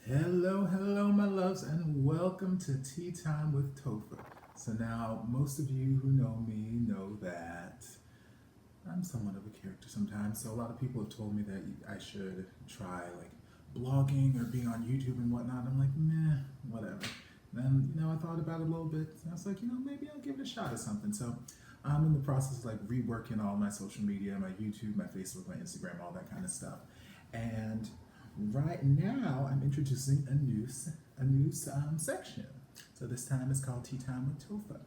Hello, my loves, and welcome to Tea Time with Topher. So now, most of you who know me know that I'm somewhat of a character sometimes. So a lot of people have told me that I should try like blogging or being on YouTube and whatnot. I'm like, meh, whatever. Then I thought about it a little bit. And I was like, maybe I'll give it a shot at something. So I'm in the process of like reworking all my social media, my YouTube, my Facebook, my Instagram, all that kind of stuff. And right now, I'm introducing a new section. So this time it's called Tea Time with Topher.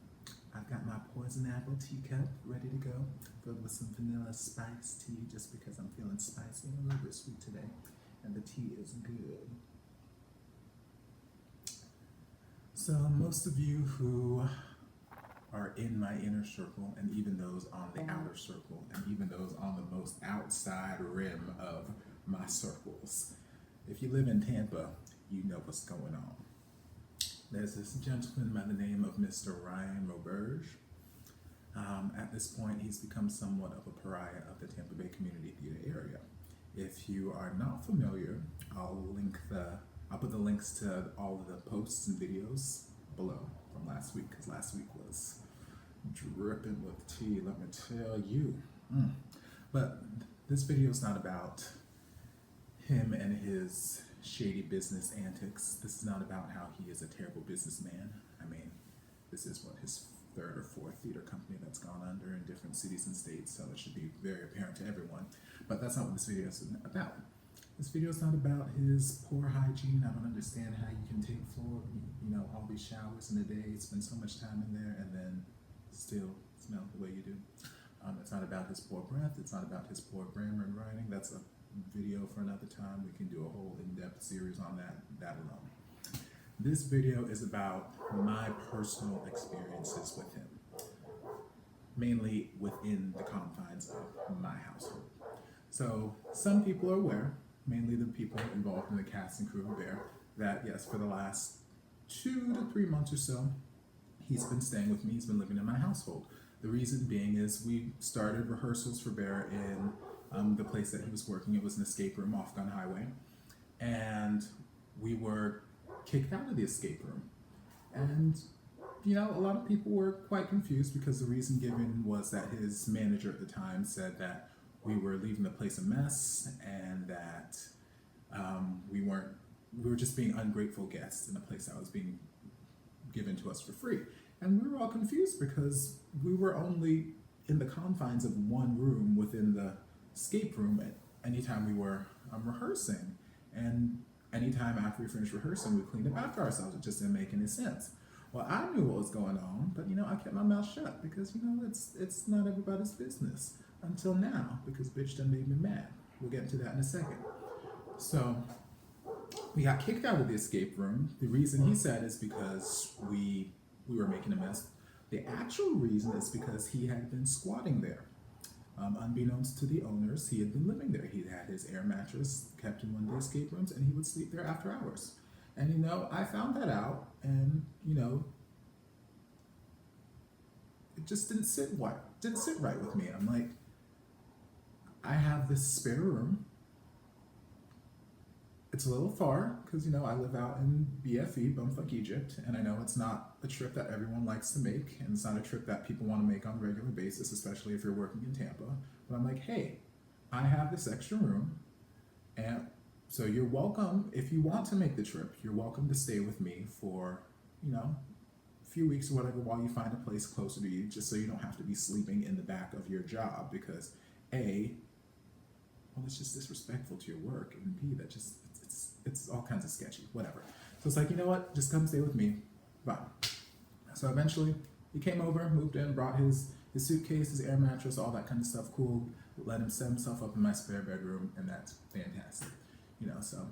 I've got my poison apple teacup ready to go, filled with some vanilla spice tea, just because I'm feeling spicy and a little bit sweet today, and the tea is good. So most of you who are in my inner circle, and even those on the outer circle, and even those on the most outside rim of my circles, if you live in Tampa, you know what's going on. There's this gentleman by the name of Mr. Ryan Roberge. At this point, he's become somewhat of a pariah of the Tampa Bay community theater area. If you are not familiar, I'll put the links to all of the posts and videos below from last week, because last week was dripping with tea, let me tell you. But this video is not about him and his shady business antics. This is not about how he is a terrible businessman. I mean, this is his third or fourth theater company that's gone under in different cities and states, so it should be very apparent to everyone. But that's not what this video is about. This video is not about his poor hygiene. I don't understand how you can take all these showers in a day, spend so much time in there, and then still smell the way you do. It's not about his poor breath. It's not about his poor grammar and writing. That's a video for another time. We can do a whole in-depth series on that alone. This video is about my personal experiences with him, mainly within the confines of my household. So some people are aware, mainly the people involved in the cast and crew of Bear, that yes, for the last 2 to 3 months or so, he's been staying with me. He's been living in my household. The reason being is we started rehearsals for Bear in the place that he was working. It was an escape room off Gun Highway, and we were kicked out of the escape room. And a lot of people were quite confused, because the reason given was that his manager at the time said that we were leaving the place a mess, and that we were just being ungrateful guests in a place that was being given to us for free. And we were all confused, because we were only in the confines of one room within the escape room at any time we were rehearsing. And anytime after we finished rehearsing, we cleaned up after ourselves. It just didn't make any sense. Well, I knew what was going on, but I kept my mouth shut, because it's not everybody's business until now, because bitch done made me mad. We'll get into that in a second. So we got kicked out of the escape room. The reason he said is because we were making a mess. The actual reason is because he had been squatting there. Unbeknownst to the owners, he had been living there. He had his air mattress kept in one of the escape rooms, and he would sleep there after hours. And I found that out, and it just didn't sit right with me. I'm like, I have this spare room. It's a little far, because I live out in BFE, Bumfuck Egypt, and I know it's not a trip that everyone likes to make, and it's not a trip that people want to make on a regular basis, especially if you're working in Tampa. But I'm like, hey, I have this extra room, and so you're welcome. If you want to make the trip, you're welcome to stay with me for a few weeks or whatever, while you find a place closer to you, just so you don't have to be sleeping in the back of your job, because well, it's just disrespectful to your work, and B, that just it's all kinds of sketchy, whatever. So it's like, what, just come stay with me, bye. So eventually he came over, moved in, brought his suitcase, his air mattress, all that kind of stuff. Cool. Let him set himself up in my spare bedroom, and that's fantastic. So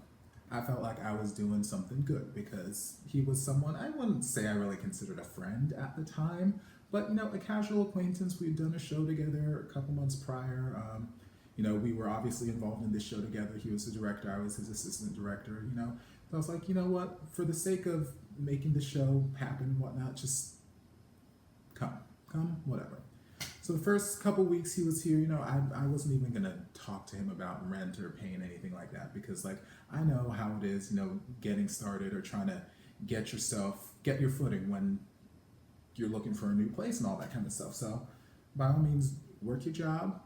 I felt like I was doing something good, because he was someone I wouldn't say I really considered a friend at the time, but a casual acquaintance. We'd done a show together a couple months prior. We were obviously involved in this show together. He was the director, I was his assistant director. So I was like, what, for the sake of making the show happen and whatnot, just come, whatever. So the first couple weeks he was here, I wasn't even gonna talk to him about rent or paying anything like that because like I know how it is, getting started or trying to get your footing when you're looking for a new place and all that kind of stuff. So by all means, work your job,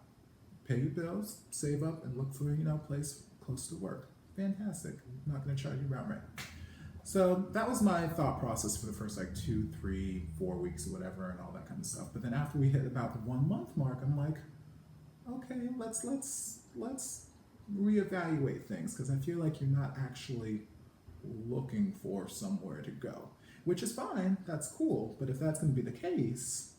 pay your bills, save up, and look for a place close to work. Fantastic. I'm not gonna charge you about rent. So that was my thought process for the first like 2, 3, 4 weeks or whatever and all that kind of stuff. But then after we hit about the 1 month mark, I'm like, okay, let's reevaluate things because I feel like you're not actually looking for somewhere to go, which is fine. That's cool. But if that's going to be the case,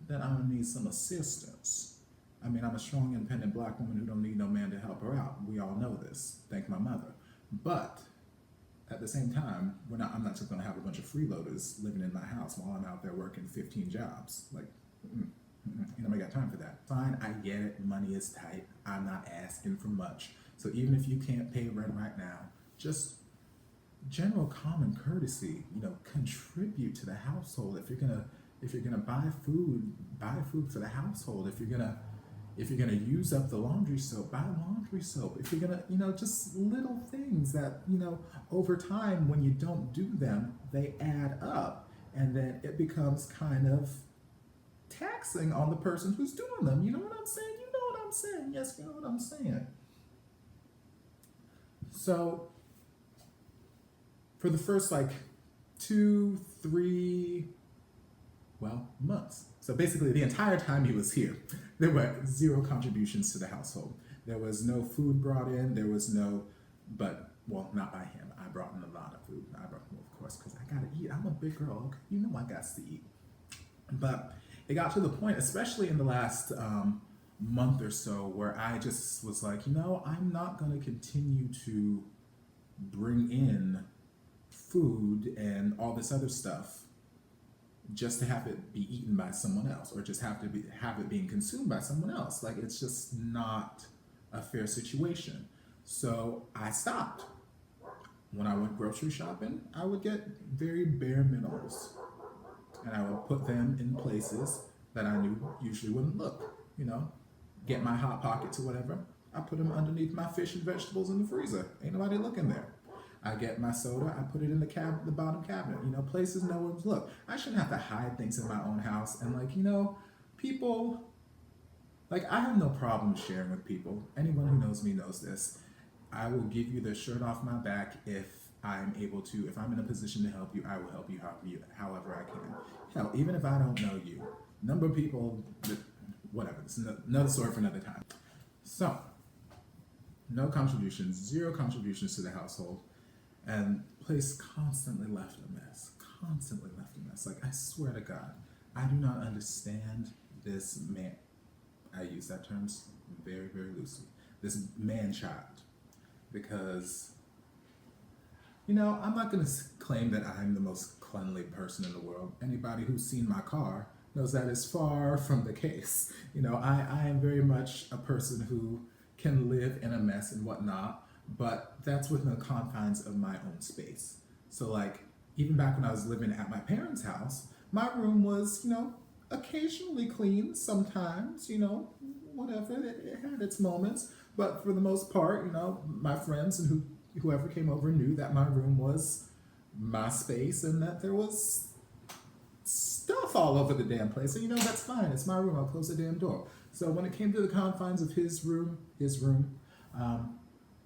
then I'm gonna need some assistance. I mean, I'm a strong, independent black woman who don't need no man to help her out. We all know this. Thank my mother. But at the same time, I'm not just gonna have a bunch of freeloaders living in my house while I'm out there working 15 jobs. Like, I got time for that. Fine, I get it. Money is tight. I'm not asking for much. So even if you can't pay rent right now, just general common courtesy, contribute to the household. If you're gonna buy food for the household. If you're gonna use up the laundry soap, buy laundry soap. If you're gonna, just little things that, over time when you don't do them, they add up. And then it becomes kind of taxing on the person who's doing them. You know what I'm saying? You know what I'm saying? Yes, you know what I'm saying. So for the first like 2, 3, months. So basically the entire time he was here, there were 0 contributions to the household. There was no food brought in. There was no, not by him. I brought in a lot of food. Of course, because I gotta eat. I'm a big girl. Okay? I got to eat. But it got to the point, especially in the last month or so, where I just was like, I'm not gonna continue to bring in food and all this other stuff just to have it be eaten by someone else or just have it being consumed by someone else. Like, it's just not a fair situation. So I stopped. When I went grocery shopping, I would get very bare minimals and I would put them in places that I knew usually wouldn't look, get my Hot Pockets or whatever. I put them underneath my fish and vegetables in the freezer. Ain't nobody looking there. I get my soda, I put it in the bottom cabinet, places no one's look. I shouldn't have to hide things in my own house. And people, I have no problem sharing with people. Anyone who knows me knows this. I will give you the shirt off my back if I'm able to. If I'm in a position to help you, I will help you however I can. Hell, even if I don't know you, number of people, whatever, it's another story for another time. So, no contributions, 0 contributions to the household. And place constantly left a mess. Like, I swear to God, I do not understand this man. I use that term very, very loosely. This man-child. Because, I'm not going to claim that I'm the most cleanly person in the world. Anybody who's seen my car knows that is far from the case. I am very much a person who can live in a mess and whatnot. But that's within the confines of my own space. So even back when I was living at my parents' house, my room was, occasionally clean, sometimes, whatever, it had its moments. But for the most part, my friends and whoever came over knew that my room was my space and that there was stuff all over the damn place. And that's fine, it's my room, I'll close the damn door. So when it came to the confines of his room,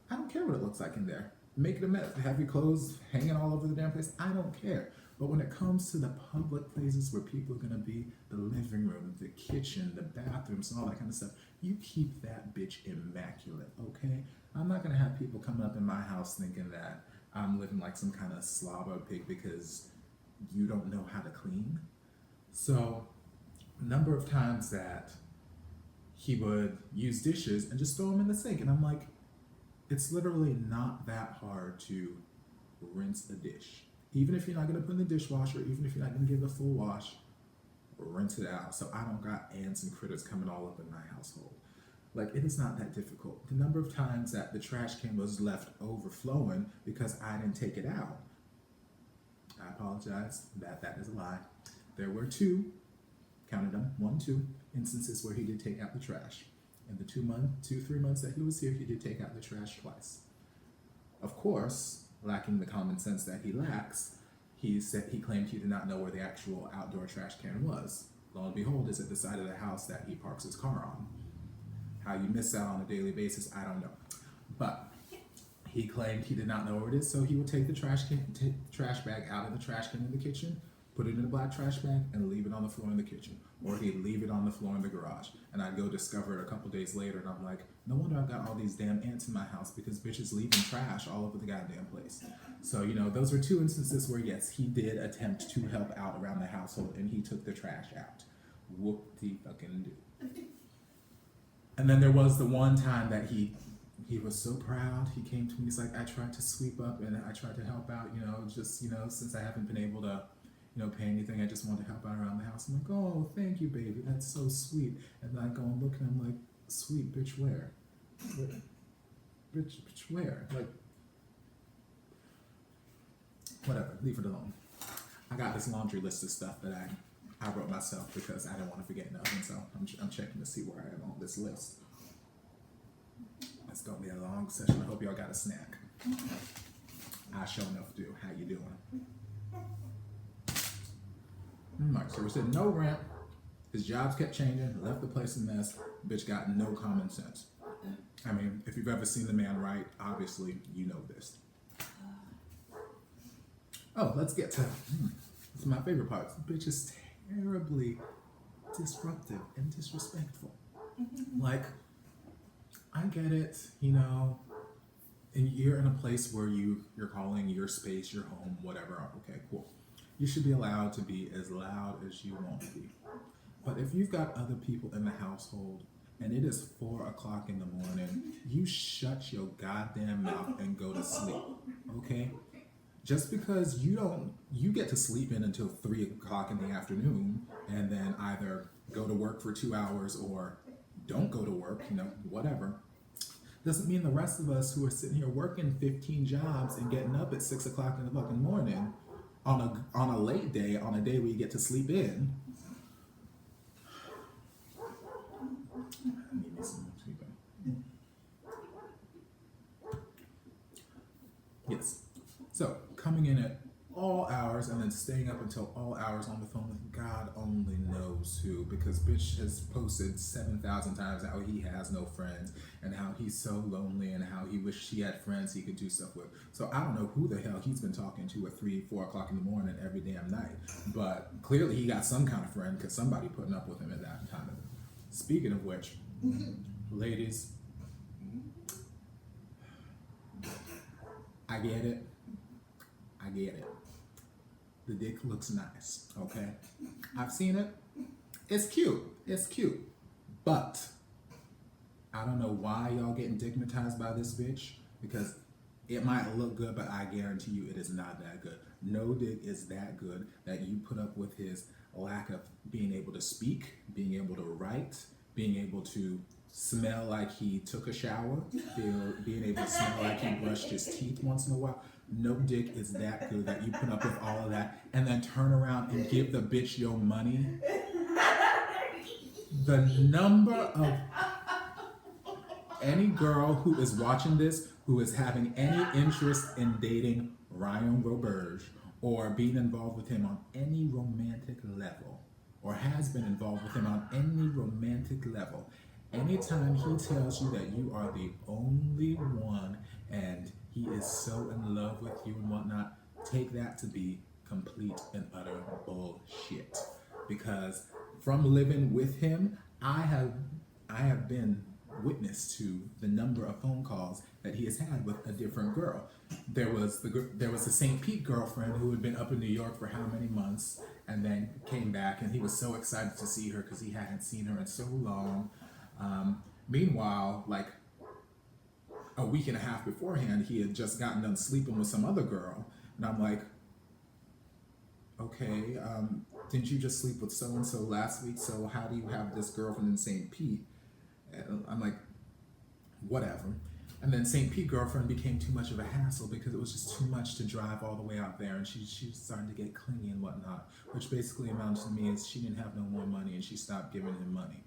I don't care what it looks like in there. Make it a mess. Have your clothes hanging all over the damn place. I don't care. But when it comes to the public places where people are going to be, the living room, the kitchen, the bathrooms, and all that kind of stuff, you keep that bitch immaculate, okay? I'm not going to have people coming up in my house thinking that I'm living like some kind of slobber pig because you don't know how to clean. So, a number of times that he would use dishes and just throw them in the sink. And I'm like, it's literally not that hard to rinse a dish. Even if you're not going to put in the dishwasher, even if you're not going to give it a full wash, rinse it out so I don't got ants and critters coming all up in my household. It is not that difficult. The number of times that the trash can was left overflowing because I didn't take it out. I apologize, that is a lie. There were 2. counted them, 1, 2 instances where he did take out the trash. In the 3 months that he was here, he did take out the trash twice. Of course, lacking the common sense that he lacks, he claimed he did not know where the actual outdoor trash can was. Lo and behold, it's at the side of the house that he parks his car on. How you miss that on a daily basis, I don't know. But he claimed he did not know where it is, so he would take the trash bag out of the trash can in the kitchen, put it in a black trash bag, and leave it on the floor in the kitchen. Or he'd leave it on the floor in the garage. And I'd go discover it a couple days later, and I'm like, no wonder I've got all these damn ants in my house, because bitches leaving trash all over the goddamn place. So, those were 2 instances where, yes, he did attempt to help out around the household, and he took the trash out. Whoop-de-fucking-do. And then there was the one time that he was so proud. He came to me, he's like, I tried to sweep up and I tried to help out, since I haven't been able to, pay anything, I just want to help out around the house. I'm like, oh, thank you, baby. That's so sweet. And then I go and look and I'm like, sweet, bitch, where? Bitch, where? Like, whatever, leave it alone. I got this laundry list of stuff that I wrote myself because I didn't want to forget nothing, so I'm checking to see where I am on this list. It's gonna be a long session. I hope y'all got a snack. I sure enough do. How you doing? Alright, so we're sitting no rent. His jobs kept changing, left the place a mess. Bitch got no common sense. I mean, if you've ever seen the man write, obviously you know this. Oh, let's get to it's my favorite part. This bitch is terribly disruptive and disrespectful. Like, I get it, and you're in a place where you're calling your space, your home, whatever. Okay, cool. You should be allowed to be as loud as you want to be. But if you've got other people in the household and it is 4 o'clock in the morning, you shut your goddamn mouth and go to sleep, okay? Just because you get to sleep in until 3 o'clock in the afternoon and then either go to work for 2 hours or don't go to work, whatever, doesn't mean the rest of us who are sitting here working 15 jobs and getting up at 6 o'clock in the fucking morning on a late day, on a day where you get to sleep in. I need me some sleeping. Yes. So, coming in at all hours and then staying up until all hours on the phone with God only knows who, because bitch has posted 7,000 times how he has no friends and how he's so lonely and how he wished he had friends he could do stuff with. So I don't know who the hell he's been talking to at 3, 4 o'clock in the morning every damn night, but clearly he got some kind of friend because somebody putting up with him at that time. Speaking of which, ladies, I get it. The dick looks nice, okay? I've seen it. It's cute. But I don't know why y'all getting digmatized by this bitch, because it might look good, but I guarantee you it is not that good. No dick is that good that you put up with his lack of being able to speak, being able to write, being able to smell like he took a shower, being able to smell like he brushed his teeth once in a while. No dick is that good that you put up with all of that and then turn around and give the bitch your money. The number of any girl who is watching this who is having any interest in dating Ryan Roberge or being involved with him on any romantic level, or has been involved with him on any romantic level, anytime he tells you that you are the only one and he is so in love with you and whatnot, take that to be complete and utter bullshit. Because from living with him, I have been witness to the number of phone calls that he has had with a different girl. There was the St. Pete girlfriend who had been up in New York for how many months and then came back, and he was so excited to see her because he hadn't seen her in so long. Meanwhile, like a week and a half beforehand, he had just gotten done sleeping with some other girl. And I'm like, okay, didn't you just sleep with so-and-so last week? So how do you have this girlfriend in St. Pete? And I'm like, whatever. And then St. Pete girlfriend became too much of a hassle because it was just too much to drive all the way out there, and she was starting to get clingy and whatnot, which basically amounts to me is she didn't have no more money and she stopped giving him money.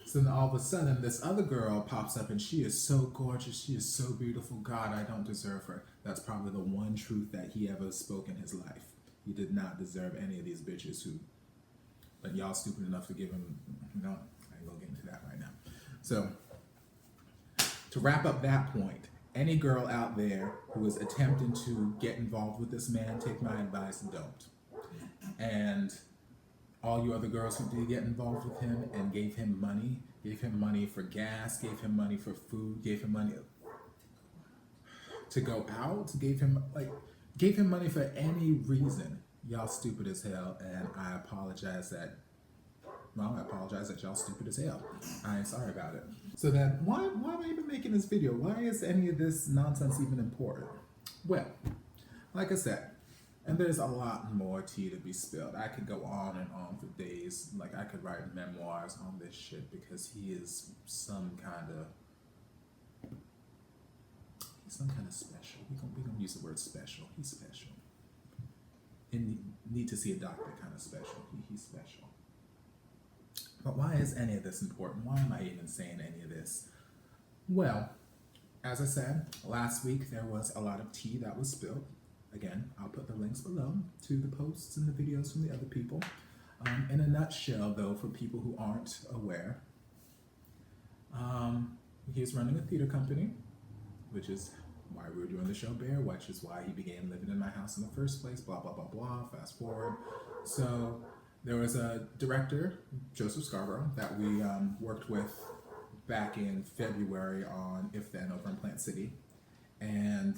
So then all of a sudden this other girl pops up and she is so gorgeous, she is so beautiful, God, I don't deserve her. That's probably the one truth that he ever spoke in his life. He did not deserve any of these bitches who, but y'all stupid enough to give him, I ain't gonna get into that right now. So, to wrap up that point, any girl out there who is attempting to get involved with this man, take my advice and don't. And all you other girls who did get involved with him and gave him money for gas, gave him money for food, gave him money to go out, gave him money for any reason. Y'all stupid as hell, and I apologize that y'all stupid as hell. I ain't sorry about it. So then, why am I even making this video? Why is any of this nonsense even important? Well, like I said, and there's a lot more tea to be spilled. I could go on and on for days. Like, I could write memoirs on this shit because he is some kind of special. We gonna use the word special. He's special. And need to see a doctor kind of special. He's special. But why is any of this important? Why am I even saying any of this? Well, as I said, last week there was a lot of tea that was spilled. Again, I'll put the links below to the posts and the videos from the other people. In a nutshell, though, for people who aren't aware, he's running a theater company, which is why we were doing the show Bear, which is why he began living in my house in the first place, blah, blah, blah, blah, fast forward. So there was a director, Joseph Scarborough, that we worked with back in February on If Then over in Plant City. And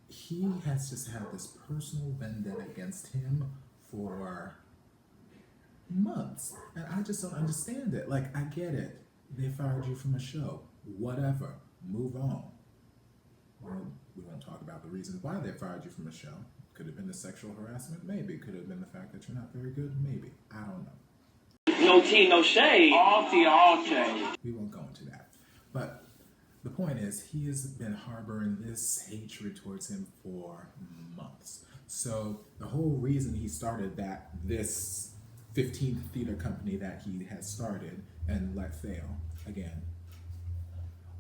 he has just had this personal vendetta against him for months. And I just don't understand it. Like, I get it. They fired you from a show. Whatever. Move on. Well, we won't talk about the reasons why they fired you from a show. Could have been the sexual harassment, maybe. Could have been the fact that you're not very good, maybe. I don't know. No tea, no shade. All tea, all shade. We won't go into that. But the point is, he has been harboring this hatred towards him for months. So the whole reason he started this 15th theater company that he had started and let fail again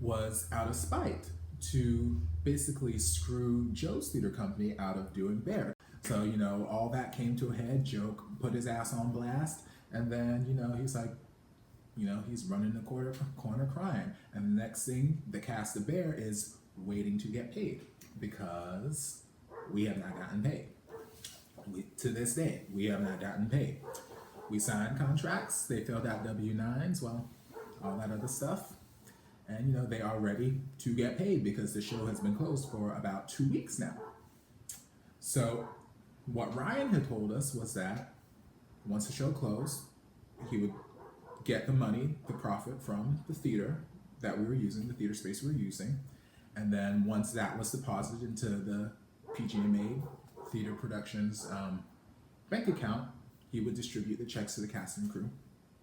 was out of spite to basically screw Joe's theater company out of doing Bear. So, all that came to a head. Joe put his ass on blast, and then, he's like, he's running the corner crying. And the next thing, the cast of Bear is waiting to get paid because we have not gotten paid. To this day, we have not gotten paid. We signed contracts, they filled out W-9s, well, all that other stuff. And, they are ready to get paid because the show has been closed for about 2 weeks now. So what Ryan had told us was that once the show closed, he would get the money, the profit from the theater that we were using, the theater space we were using. And then once that was deposited into the PGMA Theater Productions bank account, he would distribute the checks to the cast and crew.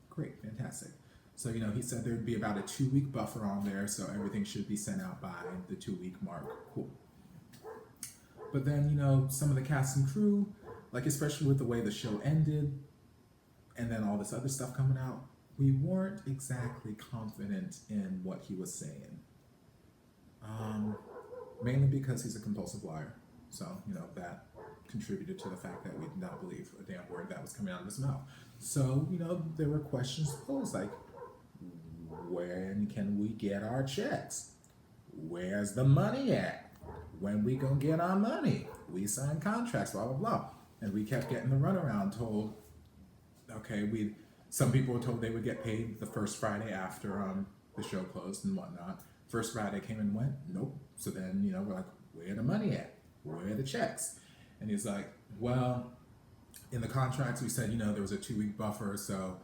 Great, fantastic. So, he said there'd be about a 2-week buffer on there, so everything should be sent out by the 2-week mark. Cool. But then, some of the cast and crew, like especially with the way the show ended, and then all this other stuff coming out, we weren't exactly confident in what he was saying. Mainly because he's a compulsive liar. So, that contributed to the fact that we did not believe a damn word that was coming out of his mouth. So, there were questions posed like, when can we get our checks? Where's the money at? When we gonna get our money? We signed contracts, blah, blah, blah. And we kept getting the runaround told, okay, some people were told they would get paid the first Friday after the show closed and whatnot. First Friday came and went, nope. So then, we're like, where the money at? Where are the checks? And he's like, well, in the contracts we said, there was a 2-week buffer, so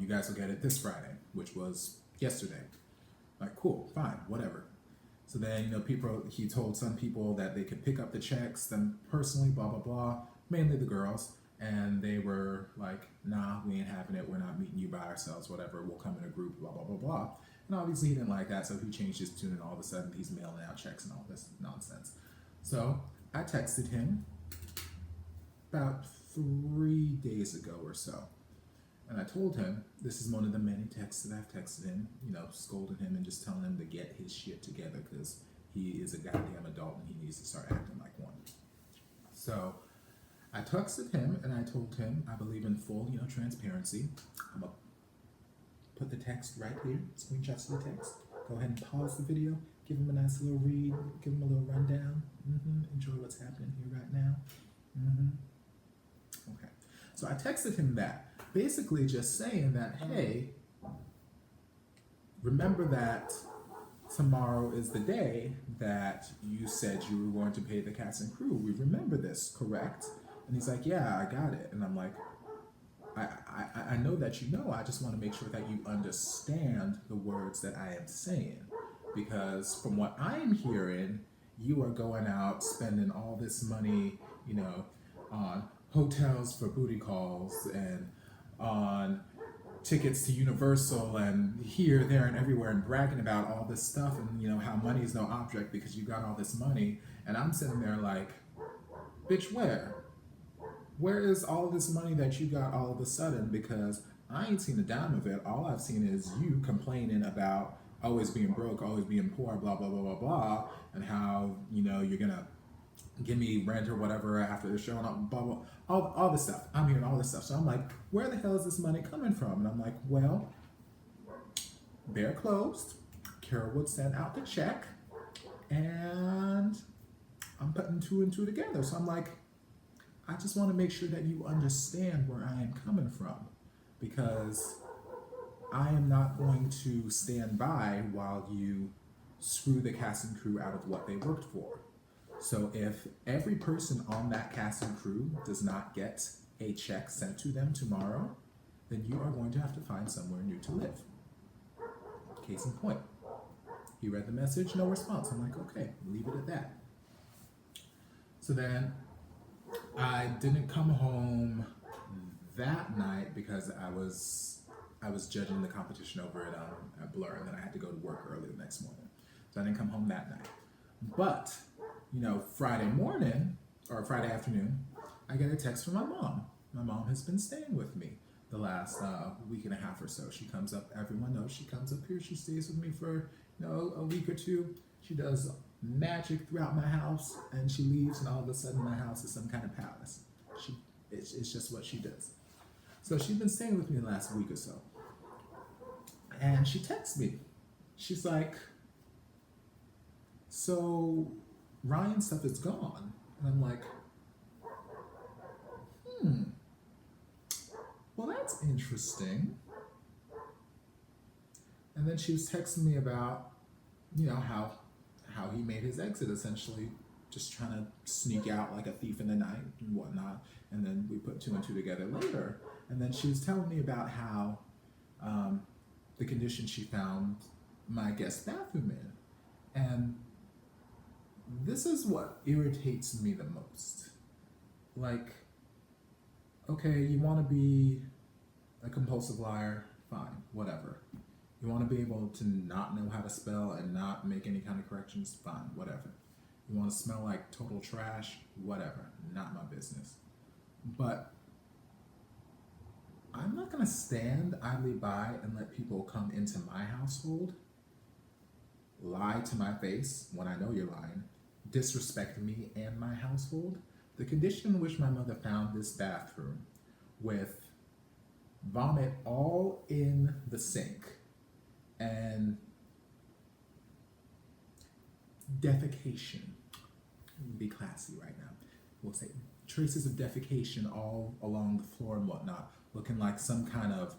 you guys will get it this Friday, which was yesterday. Like, cool, fine, whatever. So then, he told some people that they could pick up the checks, them personally, blah, blah, blah, mainly the girls. And they were like, nah, we ain't having it. We're not meeting you by ourselves, whatever. We'll come in a group, blah, blah, blah, blah. And obviously he didn't like that, so he changed his tune, and all of a sudden he's mailing out checks and all this nonsense. So I texted him about 3 days ago or so. And I told him, this is one of the many texts that I've texted him, scolding him and just telling him to get his shit together because he is a goddamn adult and he needs to start acting like one. So I texted him and I told him I believe in full, transparency. I'm going to put the text right here, screenshots of the text. Go ahead and pause the video, give him a nice little read, give him a little rundown. Enjoy what's happening here right now. Okay. So I texted him that, basically just saying that, hey, remember that tomorrow is the day that you said you were going to pay the cast and crew. We remember this, correct? And he's like, yeah, I got it. And I'm like, I know that you know. I just want to make sure that you understand the words that I am saying. Because from what I'm hearing, you are going out spending all this money, on hotels for booty calls and on tickets to Universal and here, there, and everywhere, and bragging about all this stuff and how money is no object because you got all this money. And I'm sitting there like, bitch, where is all this money that you got all of a sudden? Because I ain't seen a dime of it. All I've seen is you complaining about always being broke, always being poor, blah blah blah blah blah, and how you're gonna give me rent or whatever after the show and blah blah, all this stuff. I'm hearing all this stuff. So I'm like, where the hell is this money coming from? And I'm like, well, they're closed. Carol would send out the check, and I'm putting two and two together. So I'm like, I just want to make sure that you understand where I am coming from, because I am not going to stand by while you screw the cast and crew out of what they worked for. So if every person on that cast and crew does not get a check sent to them tomorrow, then you are going to have to find somewhere new to live. Case in point. He read the message, no response. I'm like, okay, leave it at that. So then I didn't come home that night because I was judging the competition over at Blur, and then I had to go to work early the next morning. So I didn't come home that night. But Friday morning or Friday afternoon, I get a text from my mom. My mom has been staying with me the last week and a half or so. She comes up, everyone knows she comes up here, she stays with me for a week or two. She does magic throughout my house, and she leaves, and all of a sudden my house is some kind of palace. It's just what she does. So she's been staying with me the last week or so. And she texts me. She's like, so Ryan's stuff is gone. And I'm like, well, that's interesting. And then she was texting me about, how he made his exit, essentially just trying to sneak out like a thief in the night and whatnot. And then we put two and two together later. And then she was telling me about how the condition she found my guest bathroom in. And this is what irritates me the most. Like, okay, you want to be a compulsive liar, fine, whatever. You want to be able to not know how to spell and not make any kind of corrections, fine, whatever. You want to smell like total trash, whatever, not my business. But I'm not going to stand idly by and let people come into my household, lie to my face when I know you're lying, disrespect me and my household. The condition in which my mother found this bathroom with vomit all in the sink and defecation, be classy right now, we'll say traces of defecation all along the floor and whatnot, looking like some kind of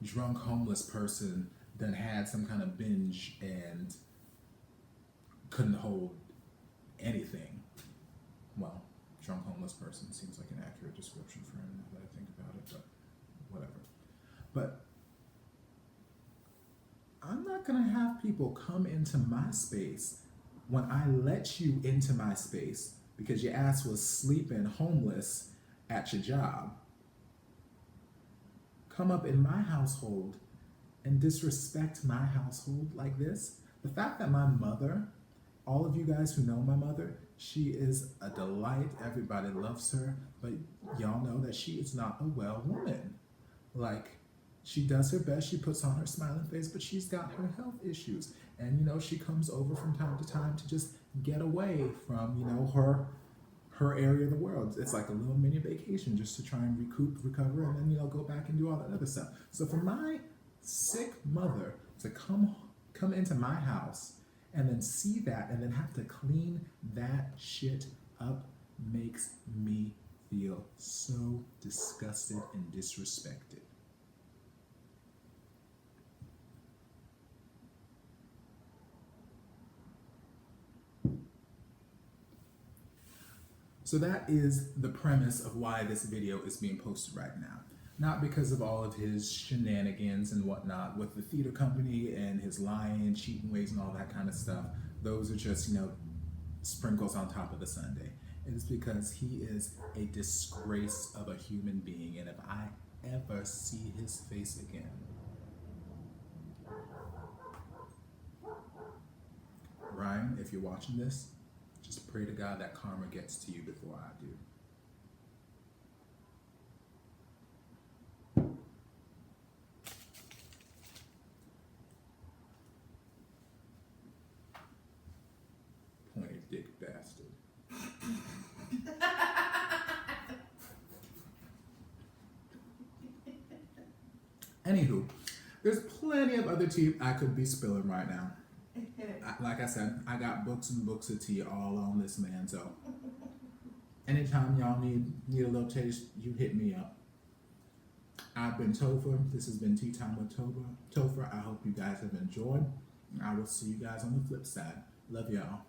drunk homeless person that had some kind of binge and couldn't hold anything. Well, drunk homeless person seems like an accurate description for him now that I think about it, but whatever. But I'm not gonna have people come into my space when I let you into my space because your ass was sleeping homeless at your job. Come up in my household and disrespect my household like this. The fact that my mother, all of you guys who know my mother, she is a delight. Everybody loves her, but y'all know that she is not a well woman. Like, she does her best, she puts on her smiling face, but she's got her health issues. And she comes over from time to time to just get away from, her area of the world. It's like a little mini vacation just to try and recoup, recover, and then, go back and do all that other stuff. So for my sick mother to come into my house and then see that and then have to clean that shit up makes me feel so disgusted and disrespected. So that is the premise of why this video is being posted right now. Not because of all of his shenanigans and whatnot with the theater company and his lying, cheating ways and all that kind of stuff. Those are just, sprinkles on top of the sundae. It is because he is a disgrace of a human being, and if I ever see his face again, Ryan, if you're watching this, just pray to God that karma gets to you before I do. Pointy dick bastard. Anywho, there's plenty of other tea I could be spilling right now. Like I said, I got books and books of tea all on this man, so anytime y'all need a little taste, you hit me up. I've been Topher. This has been Tea Time with Topher. I hope you guys have enjoyed. I will see you guys on the flip side. Love y'all.